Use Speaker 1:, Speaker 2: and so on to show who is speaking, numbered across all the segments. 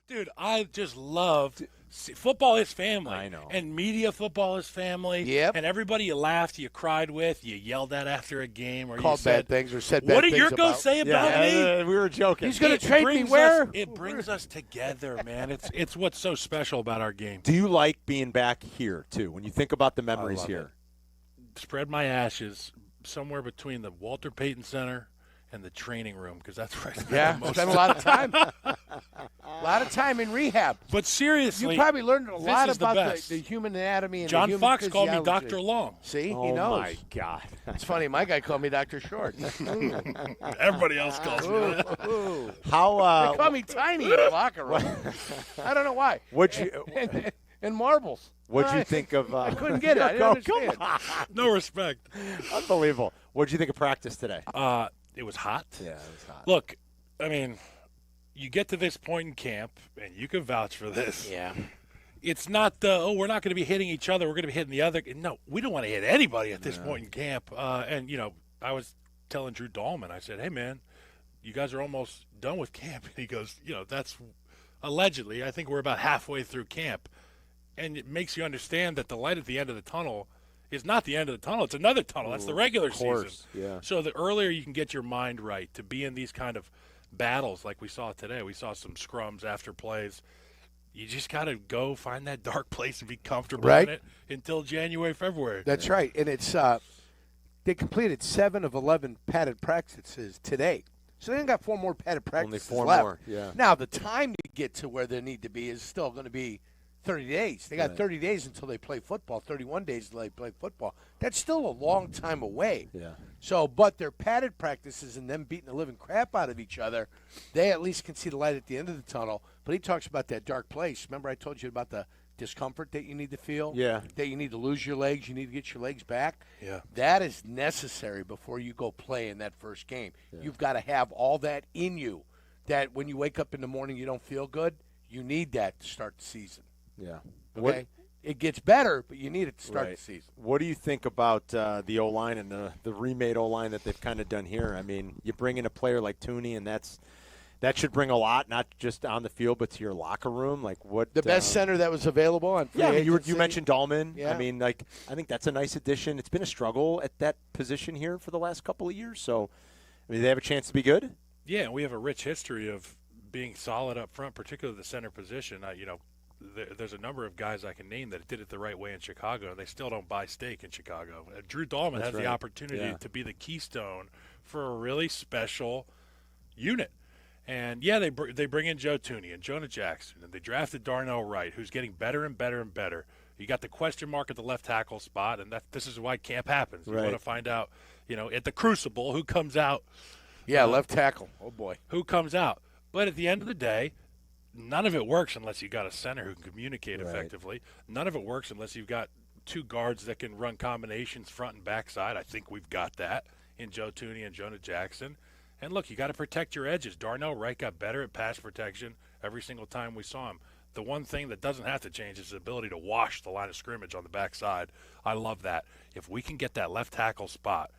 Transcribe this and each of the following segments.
Speaker 1: Dude, I just love football is family.
Speaker 2: I know.
Speaker 1: And media football is family.
Speaker 3: Yep.
Speaker 1: And everybody you laughed, you cried with, you yelled at after a game, or
Speaker 3: Called
Speaker 1: you said
Speaker 3: bad things or said bad
Speaker 1: what did
Speaker 3: things
Speaker 1: Jurko
Speaker 3: about.
Speaker 1: say about me?
Speaker 2: We were joking.
Speaker 3: He's going
Speaker 1: It
Speaker 3: to trade me
Speaker 1: brings
Speaker 3: where?
Speaker 1: It brings us together, man. It's what's so special about our game.
Speaker 2: Do you like being back here, too, when you think about the memories here?
Speaker 1: Spread my ashes somewhere between the Walter Payton Center and the training room, because that's where I spend the most
Speaker 3: spent a lot of time. A lot of time in rehab.
Speaker 1: But seriously,
Speaker 3: You probably learned a lot
Speaker 1: is the
Speaker 3: about
Speaker 1: best.
Speaker 3: the human anatomy and
Speaker 1: John
Speaker 3: the human
Speaker 1: Fox called me
Speaker 3: physiology.
Speaker 1: Dr. Long.
Speaker 3: See,
Speaker 2: Oh,
Speaker 3: he knows.
Speaker 2: my God.
Speaker 3: It's funny. My guy called me Dr. Short.
Speaker 1: Everybody else calls me that.
Speaker 3: Ooh.
Speaker 2: How,
Speaker 3: They call me Tiny in the locker room. I don't know why. And marbles.
Speaker 2: What'd you think of?
Speaker 3: I couldn't get it. I didn't understand.
Speaker 1: No respect.
Speaker 2: Unbelievable. What'd you think of practice today?
Speaker 1: It was hot.
Speaker 2: Yeah, it was hot.
Speaker 1: Look, I mean, you get to this point in camp, and you can vouch for this.
Speaker 3: Yeah.
Speaker 1: It's not we're not going to be hitting each other. We're going to be hitting the other. No, we don't want to hit anybody at this point in camp. And, I was telling Drew Dahlman, I said, hey, man, you guys are almost done with camp. And he goes, that's allegedly, I think we're about halfway through camp. And it makes you understand that the light at the end of the tunnel is not the end of the tunnel. It's another tunnel. That's the regular season.
Speaker 2: Yeah.
Speaker 1: So the earlier you can get your mind right to be in these kind of battles like we saw today. We saw some scrums after plays. You just got to go find that dark place and be comfortable in it until January, February.
Speaker 3: That's right. And it's they completed 7 of 11 padded practices today. So they only got 4 more padded practices
Speaker 2: Only 4
Speaker 3: left.
Speaker 2: more, yeah.
Speaker 3: Now, the time to get to where they need to be is still going to be 30 days. They got 30 days until they play football, 31 days until they play football. That's still a long time away.
Speaker 2: Yeah.
Speaker 3: So, but their padded practices and them beating the living crap out of each other, they at least can see the light at the end of the tunnel. But he talks about that dark place. Remember I told you about the discomfort that you need to feel?
Speaker 2: Yeah.
Speaker 3: That you need to lose your legs, you need to get your legs back?
Speaker 1: Yeah.
Speaker 3: That is necessary before you go play in that first game. Yeah. You've got to have all that in you, that when you wake up in the morning you don't feel good, you need that to start the season.
Speaker 2: Yeah.
Speaker 3: Okay? It gets better, but you need it to start the season.
Speaker 2: What do you think about the O-line and the remade O-line that they've kind of done here? I mean, you bring in a player like Tooney, and that should bring a lot, not just on the field, but to your locker room. Like what
Speaker 3: the best center that was available on free agency.
Speaker 2: You mentioned Dahlman.
Speaker 3: Yeah.
Speaker 2: I mean, I think that's a nice addition. It's been a struggle at that position here for the last couple of years. So, I mean, they have a chance to be good.
Speaker 1: Yeah, and we have a rich history of being solid up front, particularly the center position. There's a number of guys I can name that did it the right way in Chicago, and they still don't buy steak in Chicago. Drew Dahlman has the opportunity to be the keystone for a really special unit. And, they bring in Joe Tooney and Jonah Jackson, and they drafted Darnell Wright, who's getting better and better and better. You got the question mark at the left tackle spot, and this is why camp happens. You want to find out, at the crucible, who comes out.
Speaker 3: Yeah, left tackle. Oh, boy.
Speaker 1: Who comes out. But at the end of the day, none of it works unless you've got a center who can communicate effectively. None of it works unless you've got 2 guards that can run combinations front and backside. I think we've got that in Joe Tooney and Jonah Jackson. And, look, you got to protect your edges. Darnell Wright got better at pass protection every single time we saw him. The one thing that doesn't have to change is his ability to wash the line of scrimmage on the backside. I love that. If we can get that left tackle spot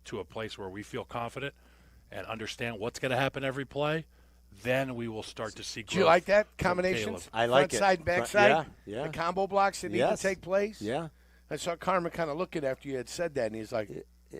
Speaker 1: to a place where we feel confident and understand what's going to happen every play, then we will start to see growth.
Speaker 3: Do you like that combinations?
Speaker 2: I like
Speaker 3: Front side, back side?
Speaker 2: Yeah.
Speaker 3: The combo blocks that need to take place?
Speaker 2: Yeah.
Speaker 3: I saw Carmen kind of looking after you had said that, and he's like,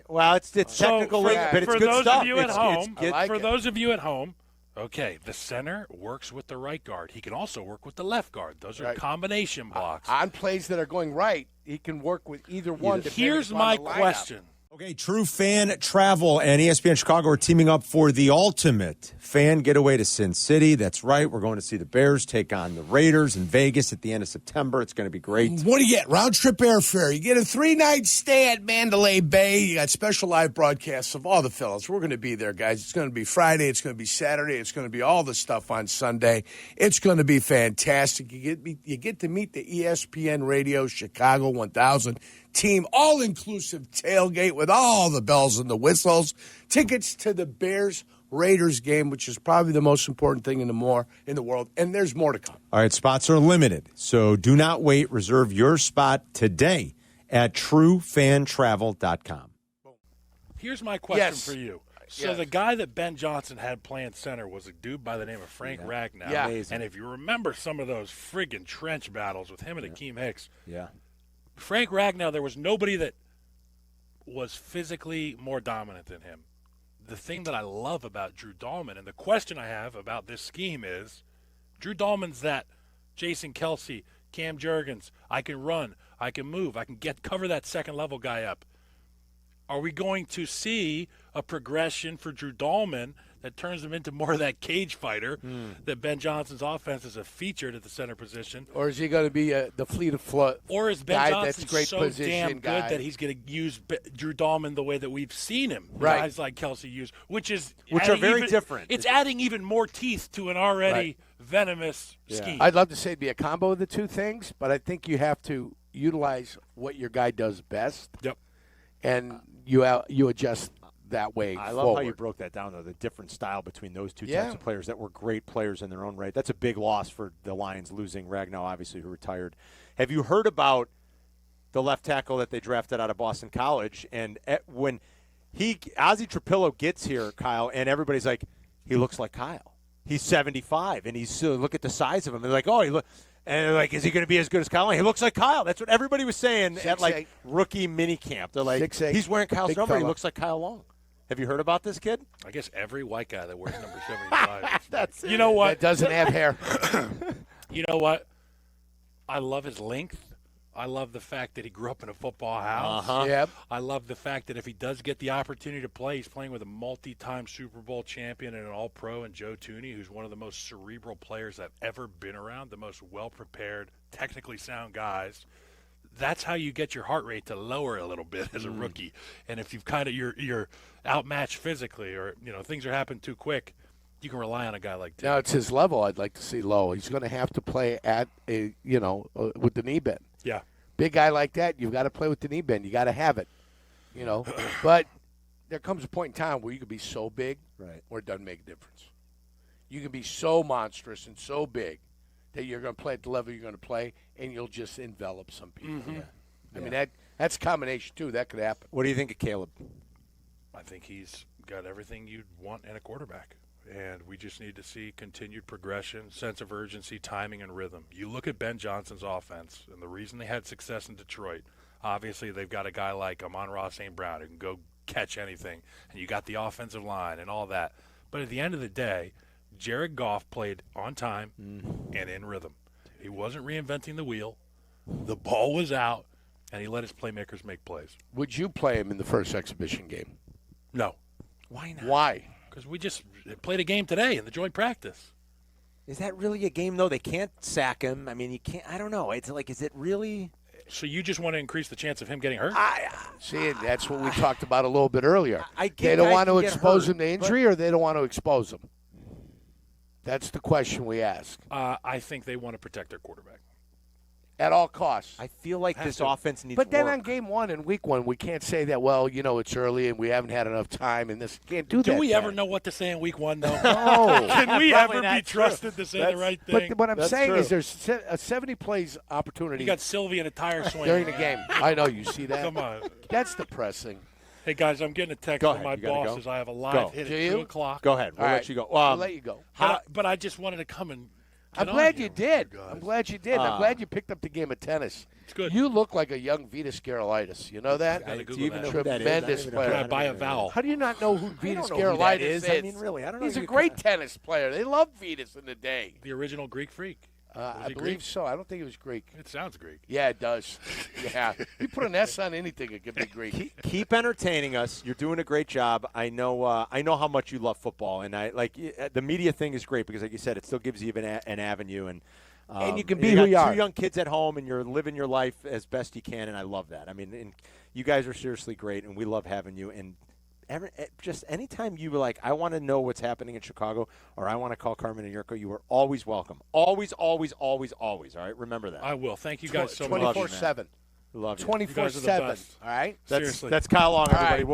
Speaker 2: well, it's technical, but it's
Speaker 1: for
Speaker 2: good
Speaker 1: those
Speaker 2: stuff.
Speaker 1: Of you at home,
Speaker 3: for
Speaker 1: those of you at home, okay, the center works with the right guard. He can also work with the left guard. Those are combination blocks.
Speaker 3: On plays that are going right, he can work with either one.
Speaker 1: Here's my question.
Speaker 4: Okay, True Fan Travel and ESPN Chicago are teaming up for the ultimate fan getaway to Sin City. That's right. We're going to see the Bears take on the Raiders in Vegas at the end of September. It's going to be great.
Speaker 5: What do you get? Round trip airfare. You get a 3-night stay at Mandalay Bay. You got special live broadcasts of all the fellas. We're going to be there, guys. It's going to be Friday. It's going to be Saturday. It's going to be all the stuff on Sunday. It's going to be fantastic. You get to meet the ESPN Radio Chicago 1000 team, all-inclusive tailgate with all the bells and the whistles. Tickets to the Bears-Raiders game, which is probably the most important thing in the world, and there's more to come.
Speaker 4: All right, spots are limited, so do not wait. Reserve your spot today at truefantravel.com.
Speaker 1: Here's my question for you. So the guy that Ben Johnson had playing center was a dude by the name of Frank Ragnow.
Speaker 3: Yeah.
Speaker 2: Amazing.
Speaker 1: And if you remember some of those friggin' trench battles with him and Akeem Hicks,
Speaker 2: Yeah.
Speaker 1: Frank Ragnow, there was nobody that was physically more dominant than him. The thing that I love about Drew Dahlman, and the question I have about this scheme is, Drew Dahlman's that Jason Kelsey, Cam Jurgens, I can run, I can move, I can cover that second level guy up. Are we going to see a progression for Drew Dahlman that turns him into more of that cage fighter that Ben Johnson's offense is a featured at the center position?
Speaker 3: Or is he going to be the fleet of foot?
Speaker 1: Or is Ben
Speaker 3: guy
Speaker 1: Johnson
Speaker 3: that's great
Speaker 1: so
Speaker 3: position
Speaker 1: damn
Speaker 3: guy.
Speaker 1: good that he's going to use Drew Dahlman the way that we've seen him?
Speaker 3: Right.
Speaker 1: Guys like Kelsey use, which are
Speaker 2: are very different.
Speaker 1: It's adding even more teeth to an already venomous scheme.
Speaker 3: I'd love to say it'd be a combo of the two things, but I think you have to utilize what your guy does best.
Speaker 1: Yep.
Speaker 3: And you adjust that way
Speaker 2: I love
Speaker 3: forward.
Speaker 2: how you broke that down, though, the different style between those two
Speaker 3: Yeah.
Speaker 2: types of players that were great players in their own right. That's a big loss for the Lions, losing Ragnow, obviously, who retired. Have you heard about the left tackle that they drafted out of Boston College? And when Ozzie Trapillo gets here, Kyle, and everybody's like, he looks like Kyle. He's 75, and he's look at the size of him. They're like, oh, he look. And they're like, is he going to be as good as Kyle? He looks like Kyle. That's what everybody was saying at, like,
Speaker 3: 6'8".
Speaker 2: rookie mini camp. They're like,
Speaker 3: 6'8".
Speaker 2: he's wearing Kyle's
Speaker 3: Big
Speaker 2: number. He
Speaker 3: fella.
Speaker 2: looks like Kyle Long. Have you heard about this kid?
Speaker 1: I guess every white guy that wears number 75.
Speaker 2: That's
Speaker 1: You know what?
Speaker 3: that doesn't have hair.
Speaker 1: You know what? I love his length. I love the fact that he grew up in a football house.
Speaker 3: Yep.
Speaker 1: I love the fact that if he does get the opportunity to play, he's playing with a multi-time Super Bowl champion and an All-Pro in Joe Thuney, who's one of the most cerebral players I've ever been around, the most well-prepared, technically sound guys. That's how you get your heart rate to lower a little bit as a rookie. And if you've kind of you're outmatched physically, or things are happening too quick, you can rely on a guy like that.
Speaker 3: Now it's his level. I'd like to see low. He's going to have to play at with the knee bend.
Speaker 1: Yeah.
Speaker 3: Big guy like that, you've got to play with the knee bend. You got to have it, But there comes a point in time where you can be so big,
Speaker 2: Right.
Speaker 3: where it doesn't make a difference. You can be so monstrous and so big that you're going to play at the level you're going to play, and you'll just envelop some people.
Speaker 1: Mm-hmm.
Speaker 3: I mean, that's a combination, too. That could happen.
Speaker 2: What do you think of Caleb?
Speaker 1: I think he's got everything you'd want in a quarterback. And we just need to see continued progression, sense of urgency, timing, and rhythm. You look at Ben Johnson's offense, and the reason they had success in Detroit, obviously they've got a guy like Amon-Ra St. Brown who can go catch anything, and you got the offensive line and all that. But at the end of the day, Jared Goff played on time and in rhythm. He wasn't reinventing the wheel. The ball was out, and he let his playmakers make plays.
Speaker 3: Would you play him in the first exhibition game?
Speaker 1: No,
Speaker 2: Why not?
Speaker 3: Why?
Speaker 1: because we just played a game today in the joint practice.
Speaker 2: Is that really a game, though? They can't sack him. I mean, you can't. I don't know. It's like, is it really?
Speaker 1: So you just want to increase the chance of him getting hurt?
Speaker 3: See, that's what we talked about a little bit earlier.
Speaker 2: I get
Speaker 3: They don't
Speaker 2: guys
Speaker 3: want to
Speaker 2: can get
Speaker 3: expose
Speaker 2: hurt,
Speaker 3: him to injury, or they don't want to expose him. That's the question we ask.
Speaker 1: I think they want to protect their quarterback.
Speaker 3: At all costs.
Speaker 2: I feel like
Speaker 1: Has
Speaker 2: this
Speaker 1: to.
Speaker 2: offense needs
Speaker 3: But then
Speaker 2: work.
Speaker 3: on game one and week one, we can't say that, well, it's early and we haven't had enough time and this can't do that.
Speaker 1: Do we ever
Speaker 3: Pat.
Speaker 1: know what to say in week one, though?
Speaker 3: No.
Speaker 1: Can we
Speaker 2: Probably
Speaker 1: ever be
Speaker 2: not true.
Speaker 1: trusted to say the right thing?
Speaker 3: But what I'm
Speaker 2: That's
Speaker 3: saying
Speaker 2: true.
Speaker 3: is there's a 70 plays opportunity
Speaker 1: You got Sylvie in a tire swing.
Speaker 3: during the game. I know, you see that?
Speaker 1: Come on.
Speaker 3: That's depressing.
Speaker 1: Hey, guys, I'm getting a text
Speaker 2: Go
Speaker 1: from
Speaker 2: ahead.
Speaker 1: my
Speaker 2: You gotta
Speaker 1: bosses.
Speaker 2: go.
Speaker 1: I have a live
Speaker 2: Go.
Speaker 1: hit
Speaker 3: Do
Speaker 1: at
Speaker 3: you?
Speaker 1: 2 o'clock.
Speaker 2: Go ahead. We'll
Speaker 3: All
Speaker 2: let
Speaker 3: right.
Speaker 2: you go.
Speaker 3: I'll let you go.
Speaker 1: But I just wanted to come and
Speaker 3: I'm
Speaker 1: get on
Speaker 3: glad
Speaker 1: here
Speaker 3: you
Speaker 1: with
Speaker 3: did.
Speaker 1: guys.
Speaker 3: I'm glad you did. I'm glad you picked up the game of tennis.
Speaker 1: It's good.
Speaker 3: You look like a young Vitas Gerolitis. You know that?
Speaker 1: Gotta
Speaker 2: Do
Speaker 1: Google
Speaker 2: you even
Speaker 1: that.
Speaker 2: know who that is? I don't
Speaker 3: Tremendous
Speaker 2: even know
Speaker 3: player.
Speaker 2: who
Speaker 1: Can I
Speaker 2: that
Speaker 1: buy a
Speaker 2: is.
Speaker 1: vowel?
Speaker 3: How do you not know who
Speaker 2: I
Speaker 3: Vitas
Speaker 2: don't know who that
Speaker 3: Gerolitis
Speaker 2: is.
Speaker 3: is?
Speaker 2: I mean, really, I don't know.
Speaker 3: He's
Speaker 2: who
Speaker 3: a
Speaker 2: you
Speaker 3: great
Speaker 2: kinda-
Speaker 3: tennis player. They love Vitas in the day.
Speaker 1: The original Greek freak. Was
Speaker 3: I
Speaker 1: he
Speaker 3: believe
Speaker 1: Greek?
Speaker 3: so. I don't think it was Greek.
Speaker 1: It sounds Greek.
Speaker 3: Yeah, it does. Yeah. You put an S on anything, it could be Greek.
Speaker 2: Keep entertaining us. You're doing a great job. I know how much you love football, and I like the media thing is great because, like you said, it still gives you an avenue, and
Speaker 3: you can be
Speaker 2: got
Speaker 3: who you are.
Speaker 2: 2 young kids at home, and you're living your life as best you can, and I love that. I mean, and you guys are seriously great, and we love having you. And just anytime you were like, I want to know what's happening in Chicago, or I want to call Carmen and Jurko, you are always welcome. Always, always, always, always. All right, remember that.
Speaker 1: I will. Thank you guys so much.
Speaker 2: Love you, man.
Speaker 3: 24/7.
Speaker 2: Love you.
Speaker 3: 24/7.
Speaker 1: best.
Speaker 3: All right?
Speaker 2: That's
Speaker 1: Seriously.
Speaker 2: Kyle Long,
Speaker 3: All right.
Speaker 2: everybody. We'll